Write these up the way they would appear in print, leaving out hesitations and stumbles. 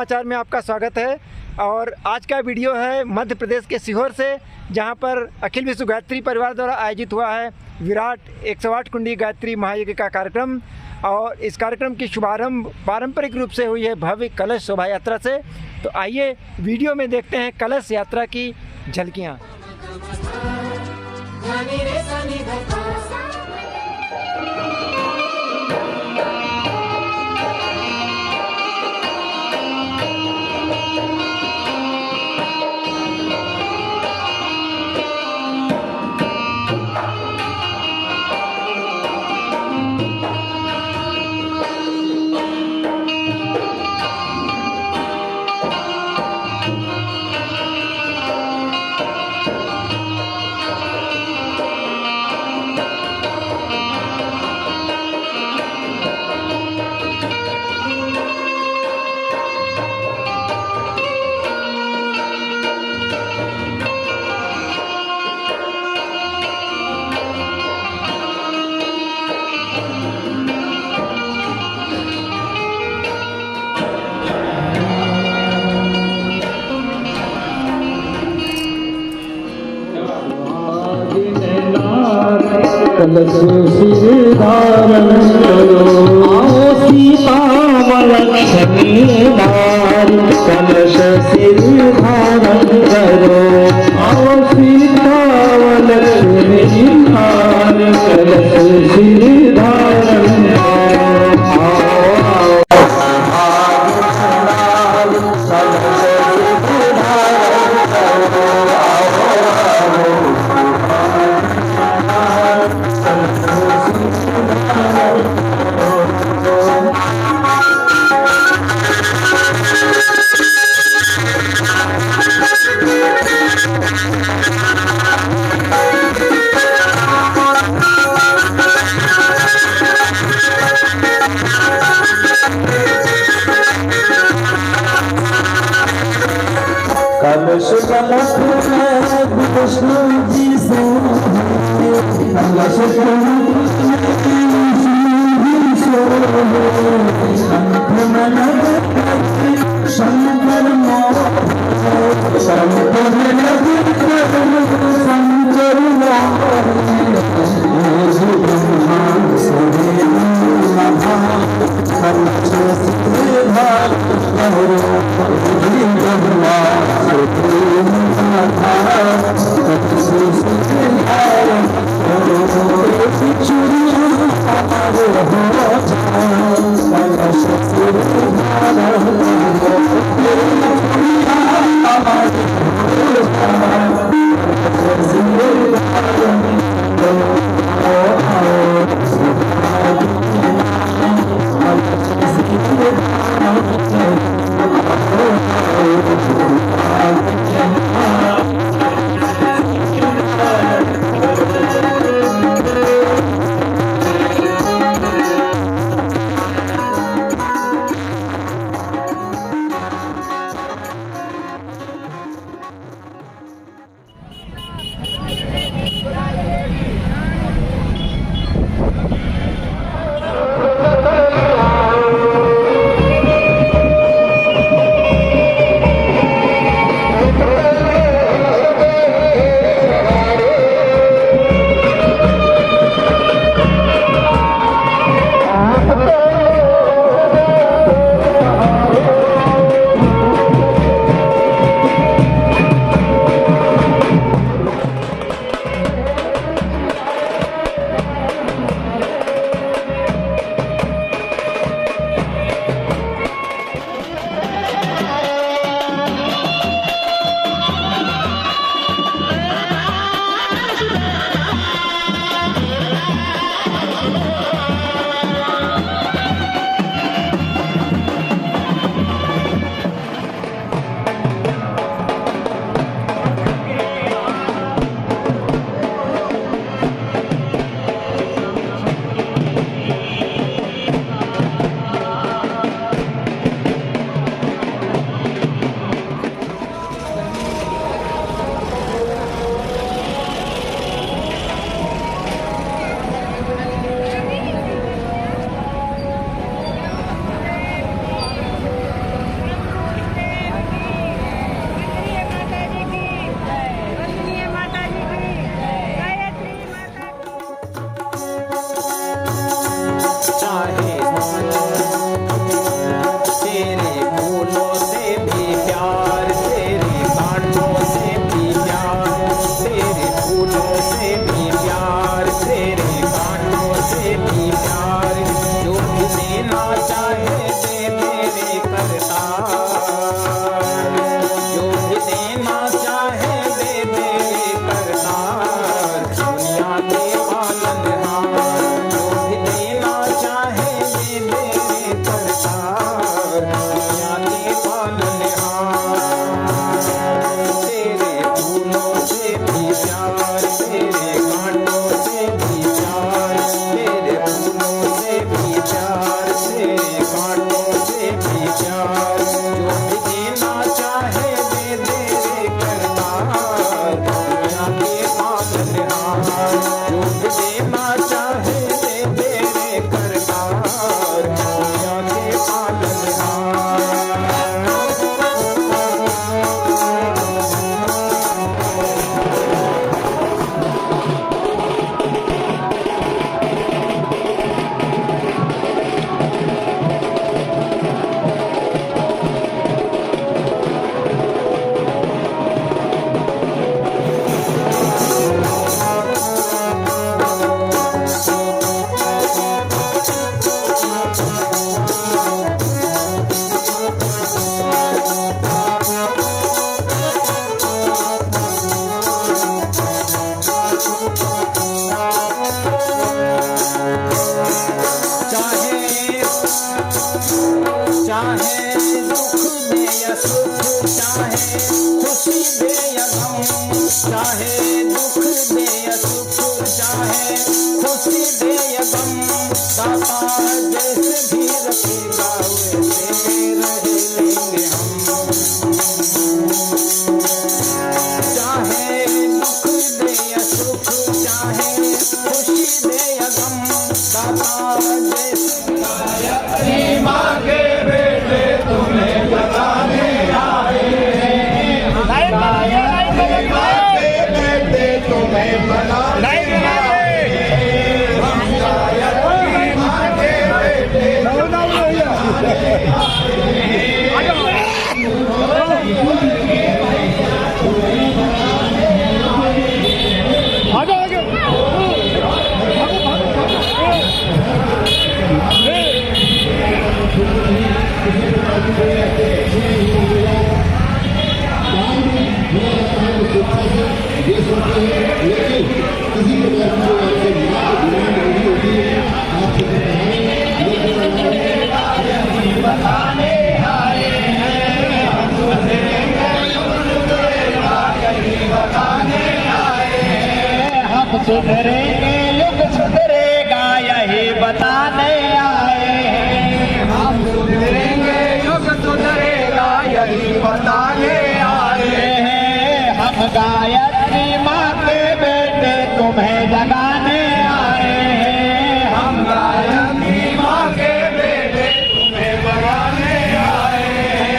समाचार में आपका स्वागत है। और आज का वीडियो है मध्य प्रदेश के सीहोर से, जहां पर अखिल विश्व गायत्री परिवार द्वारा आयोजित हुआ है विराट 108 कुंडी गायत्री महायज्ञ का कार्यक्रम। और इस कार्यक्रम की शुभारंभ पारंपरिक रूप से हुई है भव्य कलश शोभा यात्रा से। तो आइए वीडियो में देखते हैं कलश यात्रा की झलकियाँ। कलश सिर धारण करो, आओ सीता लक्ष्मी नारी। कलश सिर धारण करो, आओ सीता लक्ष्मी नारी। कलश सिर धारण कलश कलश विष्णु जी से, कलश शंकर दुनिया के पालनहार, जो भी देना चाहे दे दे रे करतार, दुनिया के पालनहार। चाहे दुख दे या सुख, चाहे खुशी दे या गम, चाहे दुख दे या सुख, चाहे खुशी दे या गम, दाता जैसे भी रखेगा वैसे रह लेंगे हम। चाहे दुख दे या सुख, चाहे खुशी दे या गम, दाता जैसे मांगे बेटे तुम्हें बताने आए हैं, बेटे तुम्हें बनाने आए हैं, हम गायत्री मांगे बेटे सुधरेंगे, युग सुधरेगा यही बताने आए हैं। हम सुधरेंगे, युग सुधरेगा यही बताने आए हैं। हम गायत्री माँ के बेटे तुम्हें जगाने आए हैं। हम गायत्री माँ के बेटे तुम्हें जगाने आए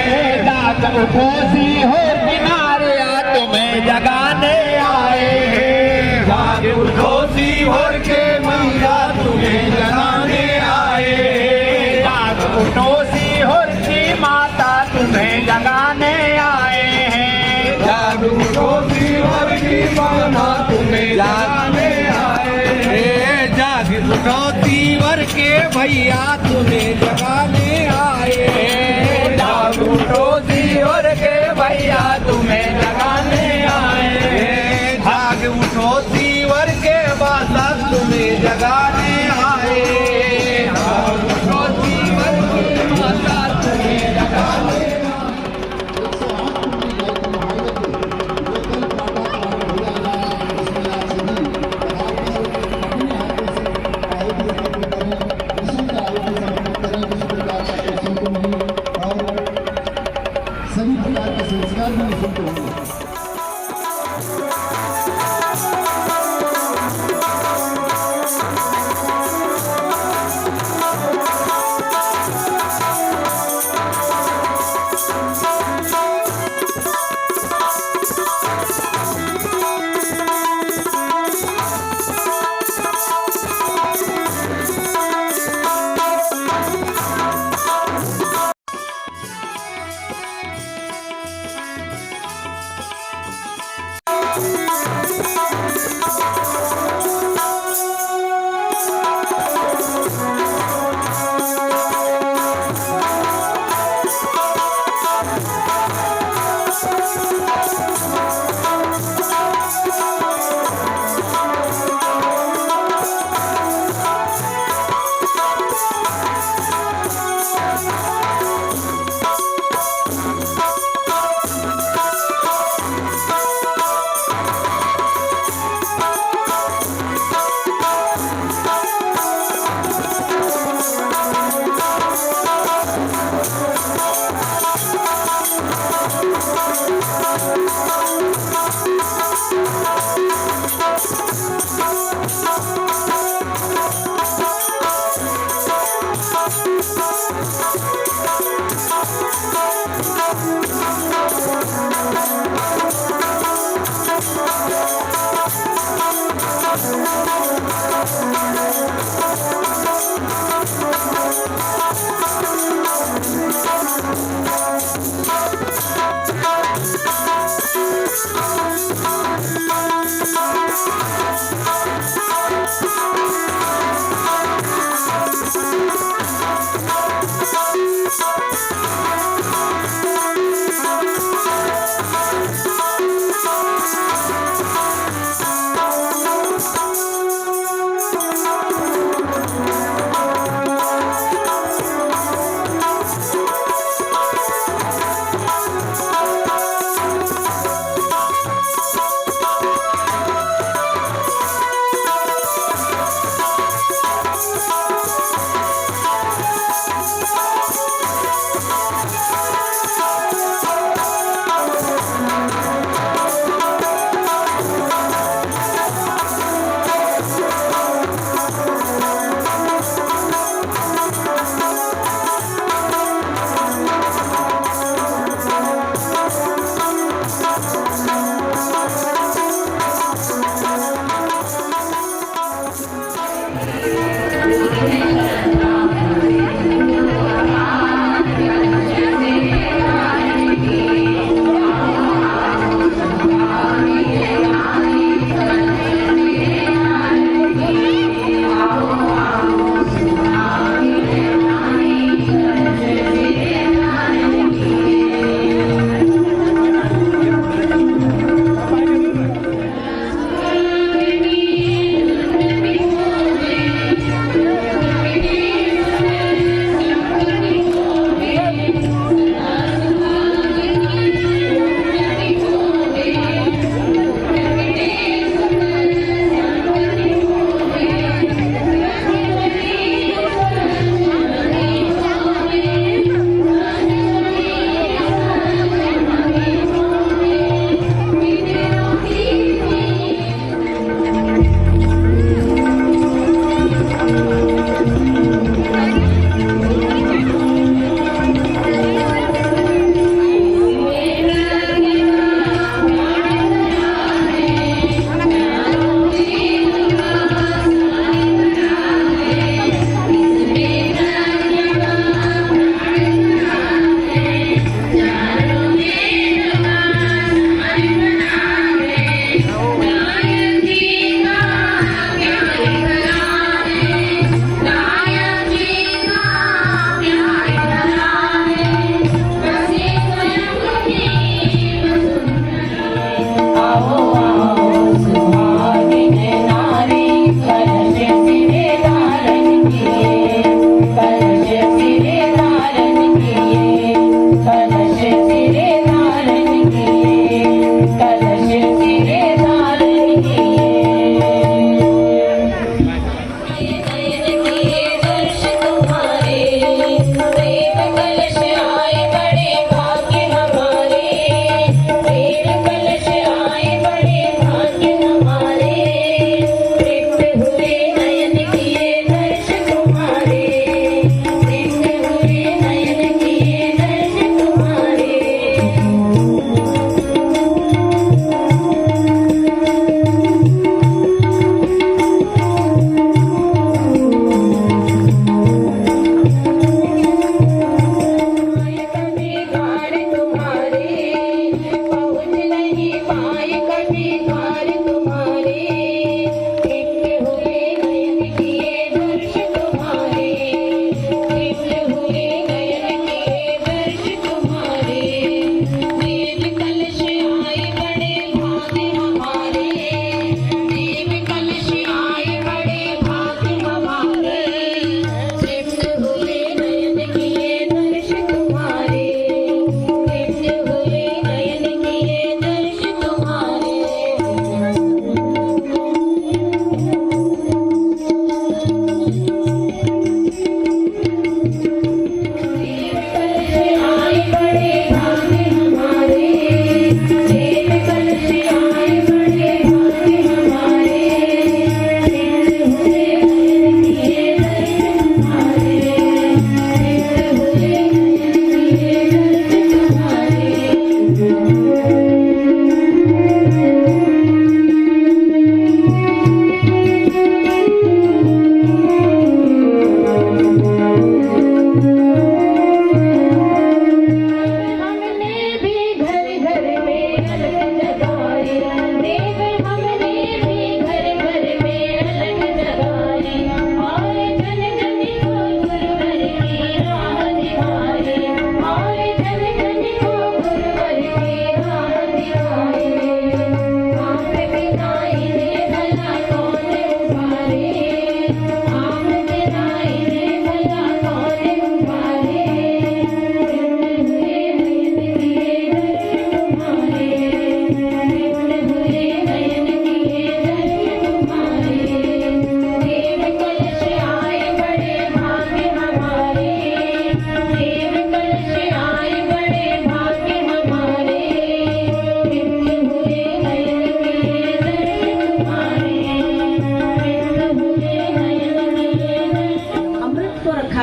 हैं। जाग उठो सीहोर किनारे आ तुम्हें जगाने आए हैं। जाग उठो सीहोर के मैया तुम्हें जगाने आए हैं। जाग उठो सीहोर की माता तुम्हें जगाने आए हैं। जाग उठो सीहोर की माता तुम्हें जगाने आए हैं। जाग उठो सीहोर के भैया तुम्हें जगाने आए हैं। जाग उठो सीहोर के भैया तुम्हें जगाने आए हैं। जाग उठो सीवर के बासा तुम्हें जगाने आए। जाग उठो सीवर के बासा तुम्हें जगाने Thank you.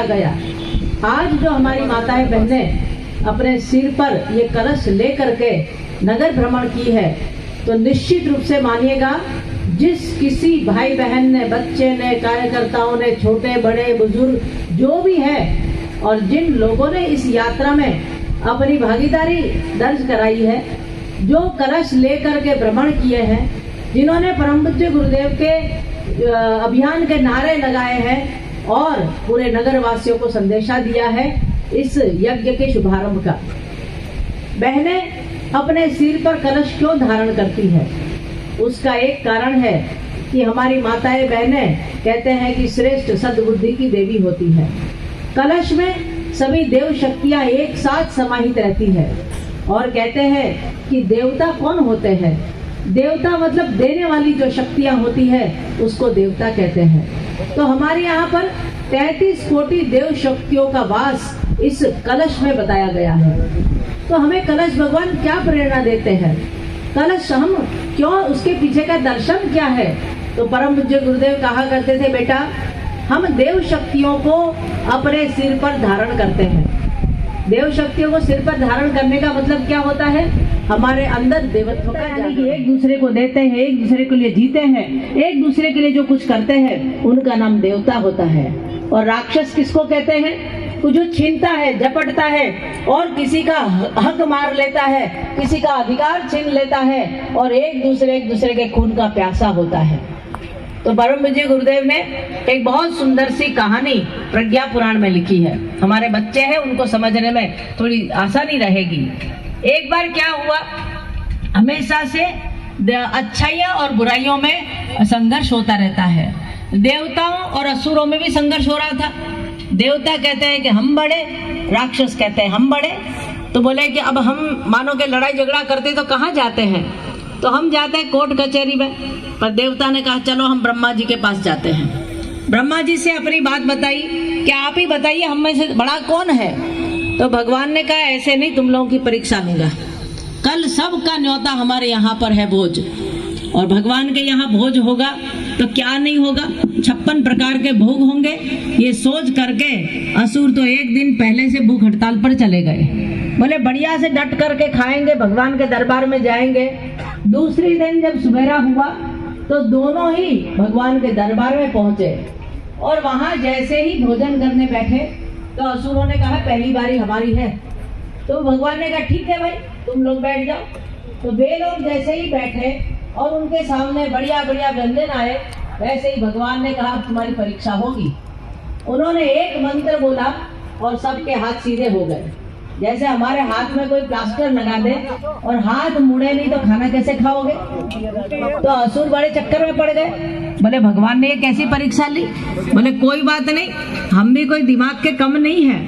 गया। आज जो हमारी माताएं बहनें अपने सिर पर ये कलश ले करके नगर भ्रमण की है, तो निश्चित रूप से मानिएगा, जिस किसी भाई बहन ने, बच्चे ने, कार्यकर्ताओं ने, छोटे बड़े बुजुर्ग जो भी है, और जिन लोगों ने इस यात्रा में अपनी भागीदारी दर्ज कराई है, जो कलश लेकर के भ्रमण किए हैं, जिन्होंने परम पूज्य गुरुदेव के अभियान के नारे लगाए हैं और पूरे नगर वासियों को संदेशा दिया है इस यज्ञ के शुभारंभ का। बहनें अपने सिर पर कलश क्यों धारण करती है? उसका एक कारण है कि हमारी माताएं बहनें कहते हैं कि श्रेष्ठ सद्बुद्धि की देवी होती है। कलश में सभी देव शक्तियां एक साथ समाहित रहती है और कहते हैं कि देवता कौन होते हैं? देवता मतलब देने वाली जो शक्तियां होती है उसको देवता कहते हैं। तो हमारे यहाँ पर 33 कोटि देव शक्तियों का वास इस कलश में बताया गया है। तो हमें कलश भगवान क्या प्रेरणा देते हैं? कलश हम क्यों, उसके पीछे का दर्शन क्या है? तो परम पूज्य गुरुदेव कहा करते थे, बेटा हम देव शक्तियों को अपने सिर पर धारण करते हैं। देव शक्तियों को सिर पर धारण करने का मतलब क्या होता है? हमारे अंदर देवत्व का, यानी कि एक दूसरे को देते हैं, एक दूसरे के लिए जीते हैं, एक दूसरे के लिए जो कुछ करते हैं उनका नाम देवता होता है। और राक्षस किसको कहते हैं? जो छीनता है, झपटता है और किसी का हक मार लेता है, किसी का अधिकार छीन लेता है और एक दूसरे के खून का प्यासा होता है। तो परम पूज्य गुरुदेव ने एक बहुत सुंदर सी कहानी प्रज्ञा पुराण में लिखी है। हमारे बच्चे हैं, उनको समझने में थोड़ी आसानी रहेगी। एक बार क्या हुआ, हमेशा से अच्छाइयों और बुराइयों में संघर्ष होता रहता है। देवताओं और असुरों में भी संघर्ष हो रहा था। देवता कहते हैं कि हम बड़े, राक्षस कहते हैं हम बड़े। तो बोले कि अब हम मानो के लड़ाई झगड़ा करते तो कहाँ जाते हैं? तो हम जाते हैं कोर्ट कचहरी में। पर देवता ने कहा चलो हम ब्रह्मा जी के पास जाते हैं। ब्रह्मा जी से अपनी बात बताई कि आप ही बताइए हम में से बड़ा कौन है? तो भगवान ने कहा ऐसे नहीं, तुम लोगों की परीक्षा लूंगा। कल सबका न्योता हमारे यहाँ पर है भोज, और भगवान के यहाँ भोज होगा तो क्या नहीं होगा, 56 प्रकार के भोग होंगे। ये सोच करके असुर तो एक दिन पहले से भूख हड़ताल पर चले गए। बोले बढ़िया से डट करके खाएंगे, भगवान के दरबार में जाएंगे। दूसरी दिन जब सवेरा हुआ तो दोनों ही भगवान के दरबार में पहुंचे और वहां जैसे ही भोजन करने बैठे तो असुरों ने कहा पहली बारी हमारी है। तो भगवान ने कहा ठीक है भाई, तुम लोग बैठ जाओ। तो वे लोग जैसे ही बैठे और उनके सामने बढ़िया बढ़िया व्यंजन आए, वैसे ही भगवान ने कहा तुम्हारी परीक्षा होगी। उन्होंने एक मंत्र बोला और सबके हाथ सीधे हो गए। जैसे हमारे हाथ में कोई प्लास्टर लगा दे और हाथ मुड़े नहीं तो खाना कैसे खाओगे? तो असुर बड़े चक्कर में पड़ गए। बोले भगवान ने ये कैसी परीक्षा ली? बोले कोई बात नहीं, हम भी कोई दिमाग के कम नहीं है।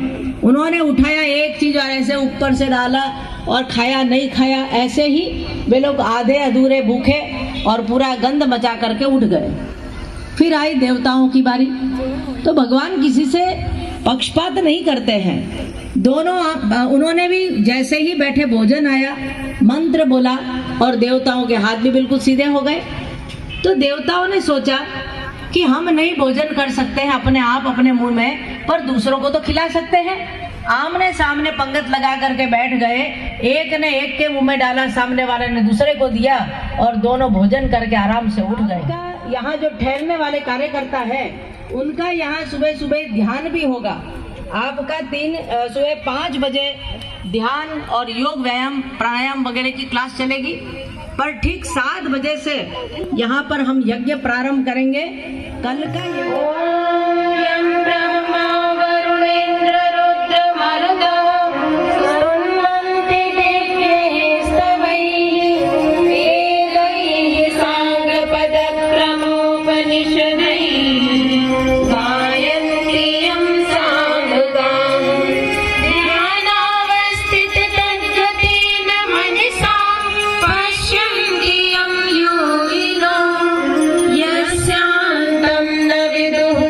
उन्होंने उठाया एक चीज और ऐसे ऊपर से डाला और खाया नहीं खाया, ऐसे ही वे लोग आधे अधूरे भूखे और पूरा गंध मचा करके उठ गए। फिर आई देवताओं की बारी। तो भगवान किसी से पक्षपात नहीं करते हैं। दोनों उन्होंने भी जैसे ही बैठे भोजन आया, मंत्र बोला और देवताओं के हाथ भी बिल्कुल सीधे हो गए। तो देवताओं ने सोचा कि हम नहीं भोजन कर सकते हैं अपने आप अपने मुंह में, पर दूसरों को तो खिला सकते हैं। आमने सामने पंगत लगा करके बैठ गए, एक ने एक के मुंह में डाला, सामने वाले ने दूसरे को दिया और दोनों भोजन करके आराम से उठ गए। यहाँ जो ठहरने वाले कार्यकर्ता है उनका यहाँ सुबह सुबह ध्यान भी होगा। आपका सुबह 5 बजे ध्यान और योग व्यायाम प्राणायाम वगैरह की क्लास चलेगी, पर ठीक 7 बजे से यहाँ पर हम यज्ञ प्रारंभ करेंगे। कल का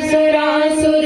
सुरासुर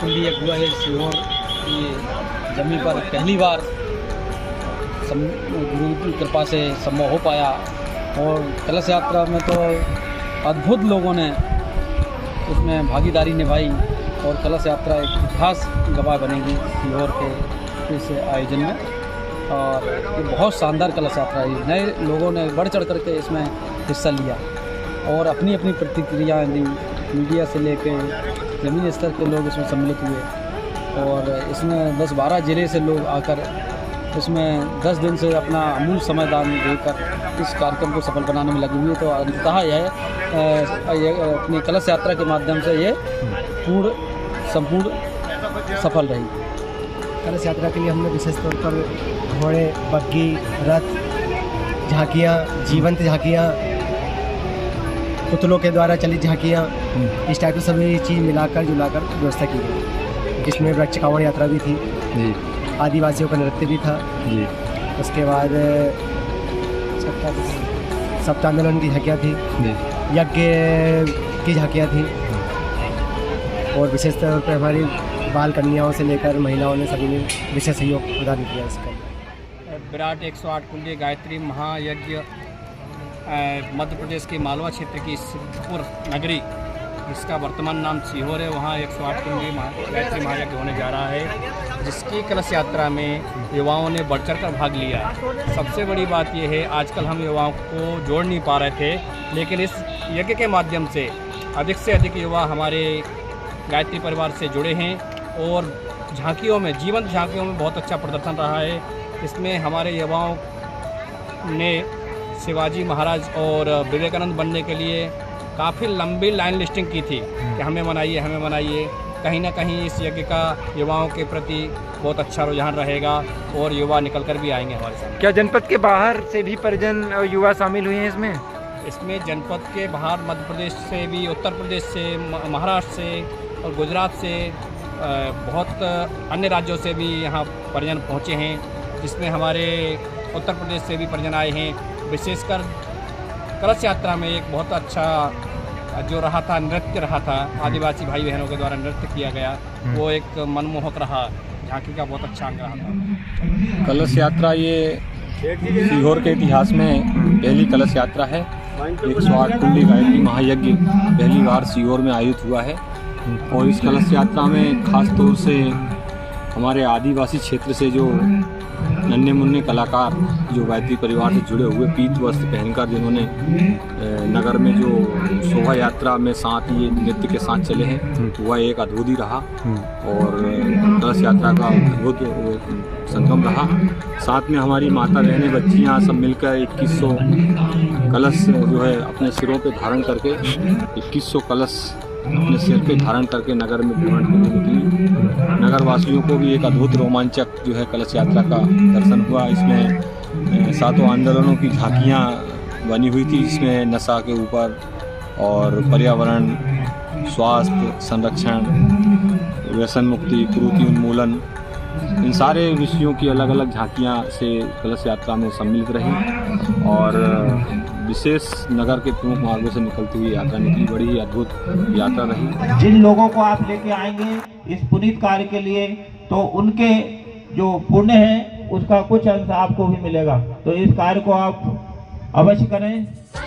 कुंडी यज्ञ हुआ है सीहोर की जमीन पर पहली बार गुरु की कृपा से संभव हो पाया। और कलश यात्रा में तो अद्भुत लोगों ने उसमें भागीदारी निभाई और कलश यात्रा एक खास गवाह बनेगी सीहोर के इस आयोजन में। और ये बहुत शानदार कलश यात्रा है। नए लोगों ने बढ़ चढ़ करके इसमें हिस्सा लिया और अपनी अपनी प्रतिक्रियाएँ दी। मीडिया से लेकर ज़मीनी स्तर के लोग इसमें सम्मिलित हुए और इसमें 10-12 ज़िले से लोग आकर इसमें 10 दिन से अपना अमूल्य समय दान देकर इस कार्यक्रम को सफल बनाने में लगे हुए। तो अंततः यह अपनी कलश यात्रा के माध्यम से ये संपूर्ण सफल रही। कलश यात्रा के लिए हमने विशेष तौर पर घोड़े, बग्गी, रथ, झांकियाँ, जीवंत झांकियाँ, पुतलों के द्वारा चलित झांकियाँ, इस टाइप की सभी चीज़ मिलाकर जुलाकर व्यवस्था की गई। इसमें वृक्ष कांवड़ यात्रा भी थी जी, आदिवासियों का नृत्य भी था जी, उसके बाद सप्ताह की झांकियाँ थी जी, यज्ञ की झांकियाँ थी और विशेष तौर पर हमारी बाल कन्याओं से लेकर महिलाओं ने सभी ने विशेष सहयोग प्रदान किया इसका। विराट 108 कुंडी गायत्री महायज्ञ मध्य प्रदेश के मालवा क्षेत्र की सिद्धपुर नगरी, इसका वर्तमान नाम सीहोर है, वहाँ 108 कुंडी गायत्री महायज्ञ होने जा रहा है, जिसकी कलश यात्रा में युवाओं ने बढ़ चढ़ कर भाग लिया। सबसे बड़ी बात यह है, आजकल हम युवाओं को जोड़ नहीं पा रहे थे, लेकिन इस यज्ञ के माध्यम से अधिक युवा हमारे गायत्री परिवार से जुड़े हैं और झांकियों में, जीवंत झांकियों में बहुत अच्छा प्रदर्शन रहा है। इसमें हमारे युवाओं ने शिवाजी महाराज और विवेकानंद बनने के लिए काफ़ी लंबी लाइन लिस्टिंग की थी कि हमें मनाइए। कहीं ना कहीं इस यज्ञ का युवाओं के प्रति बहुत अच्छा रुझान रहेगा और युवा निकल कर भी आएंगे हमारे साथ। क्या जनपद के बाहर से भी परिजन और युवा शामिल हुए हैं इसमें? इसमें जनपद के बाहर मध्य प्रदेश से भी, उत्तर प्रदेश से, महाराष्ट्र से और गुजरात से, बहुत अन्य राज्यों से भी यहाँ परिजन पहुँचे हैं, जिसमें हमारे उत्तर प्रदेश से भी परिजन आए हैं। विशेषकर कलश यात्रा में एक बहुत अच्छा जो रहा था, नृत्य रहा था, आदिवासी भाई बहनों के द्वारा नृत्य किया गया, वो एक मनमोहक रहा, झांकी का बहुत अच्छा अंग रहा था। कलश यात्रा ये सीहोर के इतिहास में पहली कलश यात्रा है। 108 कुंडी गायत्री महायज्ञ पहली बार सीहोर में आयोजित हुआ है और इस कलश यात्रा में खास तौर से हमारे आदिवासी क्षेत्र से जो नन्हे मुन्ने कलाकार जो गायत्री परिवार से जुड़े हुए पीत वस्त्र पहनकर जिन्होंने नगर में जो शोभा यात्रा में साथ ये नृत्य के साथ चले हैं, वह एक अद्भुत रहा और कलश यात्रा का अद्भुत संगम रहा। साथ में हमारी माता बहनें, बच्चियाँ सब मिलकर 2100 कलश जो है अपने सिरों पे धारण करके 2100 कलश अपने सिर पे धारण करके नगर में भ्रमण करने निकली। नगर वासियों को भी एक अद्भुत रोमांचक जो है कलश यात्रा का दर्शन हुआ। इसमें 7 आंदोलनों की झांकियाँ बनी हुई थी, जिसमें नशा के ऊपर और पर्यावरण, स्वास्थ्य संरक्षण, व्यसन मुक्ति, कुरीति उन्मूलन, इन सारे विषयों की अलग अलग झांकियाँ से कलश यात्रा में सम्मिलित रही और विशेष नगर के प्रमुख मार्गों से निकलती हुई यात्रा निकली। बड़ी ही अद्भुत यात्रा रही। जिन लोगों को आप लेके आएंगे इस पुनीत कार्य के लिए, तो उनके जो पुण्य है उसका कुछ अंश आपको भी मिलेगा, तो इस कार्य को आप अवश्य करें। सा